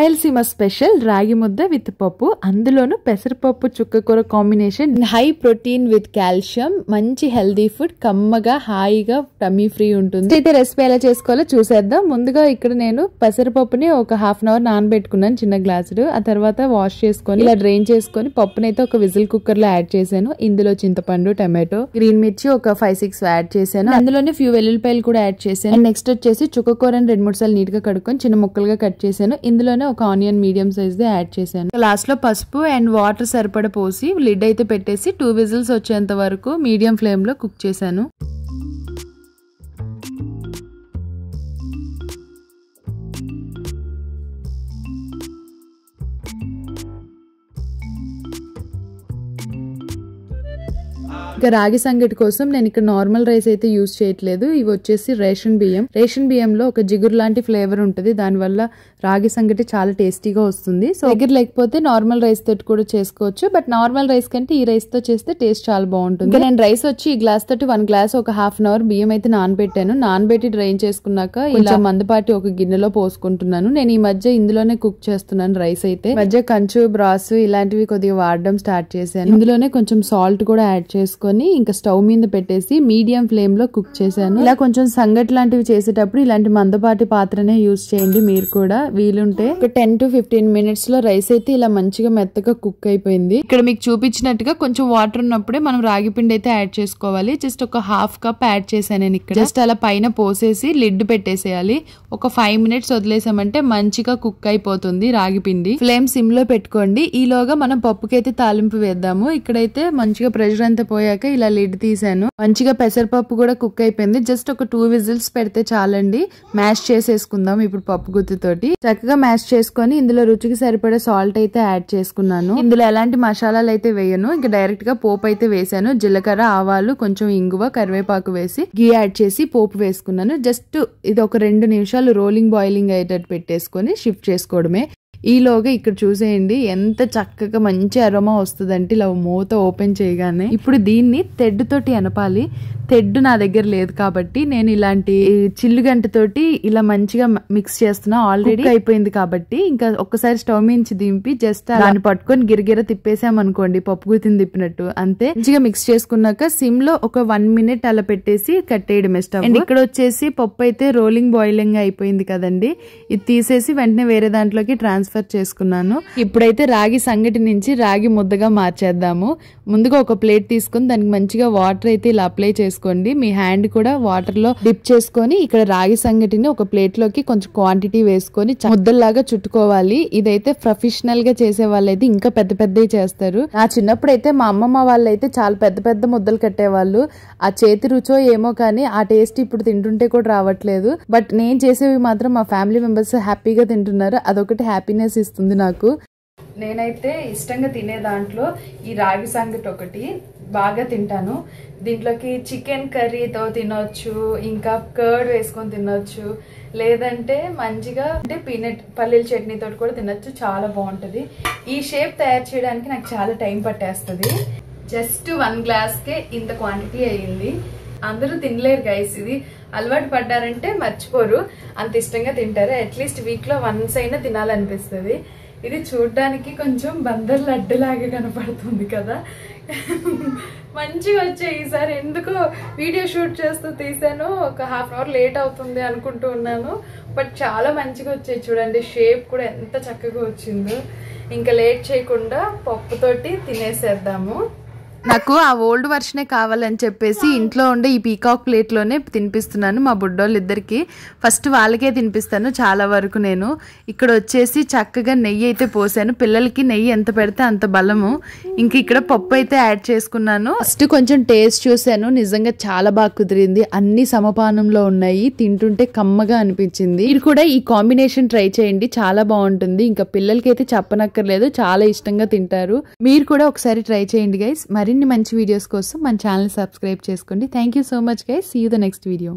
Rayalaseema special రాగి ముద్ద with పప్పు, అందులోను పెసరపప్పు చుక్కకూర combination, high protein with calcium, మంచి హెల్దీ ఫుడ్, కమ్మగా హాయిగా టమ్మీ ఫ్రీ ఉంటుంది. అయితే రెసిపీ ఎలా చేసుకోవాలో చూసేద్దాం. ముందుగా ఇక్కడ నేను పెసరపప్పుని ఒక హాఫ్ అన్ అవర్ నానబెట్టుకున్నాను చిన్న గ్లాసుడు. ఆ తర్వాత వాష్ చేసుకొని ఇలా డ్రైన్ చేసుకొని పప్పునైతే ఒక విజిల్ కుక్కర్ లో యాడ్ చేశాను. ఇందులో చింతపండు, టమాటో, గ్రీన్ మిర్చి ఒక 5-6 యాడ్ చేశాను. అందులోనే ఫ్యూ వెల్లుల్లిపాయలు కూడా యాడ్ చేశాను. నెక్స్ట్ వచ్చేసి చుక్కకూరని 2-3 సార్లు నీట్ గా కడుక్కొని చిన్న ముక్కలుగా కట్ చేశాను. ఇందులోనే ఒక onion medium size the add చేశాను. లాస్ట్ లో పసుపు అండ్ వాటర్ సరిపడ పోసి లిడ్ అయితే పెట్టేసి 2 విజిల్స్ వచ్చేంత వరకు మీడియం ఫ్లేమ్ లో కుక్ చేశాను. ఇక రాగి సంగటి కోసం నేను ఇక్కడ నార్మల్ రైస్ అయితే యూజ్ చేయట్లేదు. ఇవి వచ్చేసి రేషన్ బియ్యం. రేషన్ బియ్యంలో ఒక జిగురు లాంటి ఫ్లేవర్ ఉంటుంది, దానివల్ల రాగి సంగటి చాలా టేస్టీగా వస్తుంది. సో దగ్గర లేకపోతే నార్మల్ రైస్ తోటి కూడా చేసుకోవచ్చు, బట్ నార్మల్ రైస్ కంటే ఈ రైస్ తో చేస్తే టేస్ట్ చాలా బాగుంటుంది. ఇంకా నేను రైస్ వచ్చి ఈ గ్లాస్ తోటి 1 గ్లాస్ ఒక హాఫ్ అన్ అవర్ బియ్యం అయితే నానబెట్టాను. నానబెట్టి డ్రైన్ చేసుకున్నాక ఇలా మందపాటి ఒక గిన్నెలో పోసుకుంటున్నాను. నేను ఈ మధ్య ఇందులోనే కుక్ చేస్తున్నాను రైస్ అయితే. మధ్య కంచు, బ్రాస్ ఇలాంటివి కొద్దిగా వాడడం స్టార్ట్ చేశాను. ఇందులోనే కొంచెం సాల్ట్ కూడా యాడ్ చేసుకొని ఇంకా స్టవ్ మీద పెట్టేసి మీడియం ఫ్లేమ్ లో కుక్ చేశాను. ఇలా కొంచెం సంగటి లాంటివి చేసేటప్పుడు ఇలాంటి మందపాటి పాత్రనే యూజ్ చేయండి. మీరు కూడా వీలుంటే ఒక 10 to 15 మినిట్స్ లో రైస్ అయితే ఇలా మంచిగా మెత్తగా కుక్ అయిపోయింది. ఇక్కడ మీకు చూపించినట్టుగా కొంచెం వాటర్ ఉన్నప్పుడే మనం రాగి పిండి అయితే యాడ్ చేసుకోవాలి. జస్ట్ ఒక హాఫ్ కప్ యాడ్ చేశాను నేను ఇక్కడ. జస్ట్ అలా పైన పోసేసి లిడ్ పెట్టేసేయాలి. ఒక 5 మినిట్స్ వదిలేసామంటే మంచిగా కుక్ అయిపోతుంది రాగి పిండి. ఫ్లేమ్ సిమ్ లో పెట్టుకోండి. ఈలోగా మనం పప్పుకైతే తాలింపు వేద్దాము. ఇక్కడైతే మంచిగా ప్రెషర్ అంతా పోయాక ఇలా లిడ్ తీసాను. మంచిగా పెసరపప్పు కూడా కుక్ అయిపోయింది. జస్ట్ ఒక 2 విజిల్స్ పెడితే చాలండి. మ్యాష్ చేసేసుకుందాం ఇప్పుడు పప్పు గుత్తితోటి. చక్కగా మ్యాష్ చేసుకొని ఇందులో రుచికి సరిపడే సాల్ట్ అయితే యాడ్ చేసుకున్నాను. ఇందులో ఎలాంటి మసాలాలు అయితే వేయను, ఇంకా డైరెక్ట్ గా పోపు అయితే వేసాను. జీలకర్ర, ఆవాలు, కొంచెం ఇంగువ, కరివేపాకు వేసి గీ యాడ్ చేసి పోపు వేసుకున్నాను. జస్ట్ ఇది ఒక 2 నిమిషాలు రోలింగ్ బాయిలింగ్ అయ్యేటట్టు పెట్టేసుకొని షిఫ్ట్ చేసుకోవడమే. ఈలోగా ఇక్కడ చూసేయండి ఎంత చక్కగా మంచి అరోమా వస్తుందంటే ఇలా మూత ఓపెన్ చేయగానే. ఇప్పుడు దీన్ని తెడ్డు తోటి అనపాలి. తెడ్డు నా దగ్గర లేదు కాబట్టి నేను ఇలాంటి చిల్లుగంట తోటి ఇలా మంచిగా మిక్స్ చేస్తున్నా. ఆల్రెడీ అయిపోయింది కాబట్టి ఇంకా ఒక్కసారి స్టవ్ నుంచి దింపి జస్ట్ దాన్ని పట్టుకొని గిరగిర తిప్పేసామనుకోండి, పప్పు గుత్తిని తిప్పినట్టు. అంతే. మంచిగా మిక్స్ చేసుకున్నాక సిమ్ లో ఒక 1 మినిట్ అలా పెట్టేసి కట్టేయడమే స్టవ్. అండ్ ఇక్కడ వచ్చేసి పప్పు అయితే రోలింగ్ బాయిలింగ్ అయిపోయింది కదండి. ఇది తీసేసి వెంటనే వేరే దాంట్లోకి ట్రాన్స్ఫర్ చేసుకున్నాను. ఇప్పుడైతే రాగి సంగటి నుంచి రాగి ముద్దగా మార్చేద్దాము. ముందుగా ఒక ప్లేట్ తీసుకొని దానికి మంచిగా వాటర్ అయితే ఇలా అప్లై చేసుకోండి. మీ హ్యాండ్ కూడా వాటర్ లో డిప్ చేసుకొని ఇక్కడ రాగి సంగటిని ఒక ప్లేట్ లోకి కొంచెం క్వాంటిటీ వేసుకొని ముద్దల్లాగా చుట్టుకోవాలి. ఇదైతే ప్రొఫెషనల్ గా చేసే వాళ్ళైతే ఇంకా పెద్ద పెద్దవి చేస్తారు. నా చిన్నప్పుడు అయితే మా అమ్మమ్మ వాళ్ళైతే చాలా పెద్ద పెద్ద ముద్దలు కట్టేవాళ్ళు. ఆ చేతి రుచో ఏమో కానీ ఆ టేస్ట్ ఇప్పుడు తింటుంటే కూడా రావట్లేదు. బట్ నేను చేసేవి మాత్రం మా ఫ్యామిలీ మెంబర్స్ హ్యాపీగా తింటున్నారు. అదొకటి హ్యాపీనెస్ ఇస్తుంది నాకు. నేనైతే ఇష్టంగా తినే దాంట్లో ఈ రాగి సంగటి ఒకటి బాగా తింటాను. దీంట్లోకి చికెన్ కర్రీతో తినొచ్చు, ఇంకా కర్డ్ వేసుకొని తినొచ్చు, లేదంటే మంచిగా అంటే పీనట్ పల్లీల చట్నీతో కూడా తినొచ్చు. చాలా బాగుంటుంది. ఈ షేప్ తయారు చేయడానికి నాకు చాలా టైం పట్టేస్తుంది. జస్ట్ 1 గ్లాస్కే ఇంత క్వాంటిటీ అయ్యింది. అందరూ తినలేరు గైస్. ఇది అలవాటు పడ్డారంటే మర్చిపోరు, అంత ఇష్టంగా తింటారు. అట్లీస్ట్ వీక్ లో 1 అయినా తినాలనిపిస్తుంది. ఇది చూడడానికి కొంచెం బందర్ లడ్డు లాగా కనపడుతుంది కదా. మంచిగా వచ్చాయి. ఈసారి ఎందుకో వీడియో షూట్ చేస్తూ తీసాను, ఒక హాఫ్ అన్ అవర్ లేట్ అవుతుంది అనుకుంటూ ఉన్నాను, బట్ చాలా మంచిగా వచ్చాయి. చూడండి షేప్ కూడా ఎంత చక్కగా వచ్చిందో. ఇంకా లేట్ చేయకుండా పప్పుతోటి తినేసేద్దాము. నాకు ఆ ఓల్డ్ వర్షనే కావాలని చెప్పేసి ఇంట్లో ఉండే ఈ పీకాక్ ప్లేట్ లోనే తినిపిస్తున్నాను మా బుడ్డోళ్ళు ఇద్దరికి. ఫస్ట్ వాళ్ళకే తినిపిస్తాను చాలా వరకు. నేను ఇక్కడ వచ్చేసి చక్కగా నెయ్యి అయితే పోసాను. పిల్లలకి నెయ్యి ఎంత పెడితే అంత బలము. ఇంక ఇక్కడ పప్పు అయితే యాడ్ చేసుకున్నాను. ఫస్ట్ కొంచెం టేస్ట్ చూసాను, నిజంగా చాలా బాగా కుదిరింది. అన్ని సమపానంలో ఉన్నాయి, తింటుంటే కమ్మగా అనిపించింది. మీరు కూడా ఈ కాంబినేషన్ ట్రై చేయండి, చాలా బాగుంటుంది. ఇంకా పిల్లలకి అయితే చెప్పనక్కర్లేదు, చాలా ఇష్టంగా తింటారు. మీరు కూడా ఒకసారి ట్రై చేయండి గైస్. మరిన్ని మంచి వీడియోస్ కోసం మన ఛానల్ సబ్స్క్రైబ్ చేసుకోండి. Thank you so much guys. See you the next video.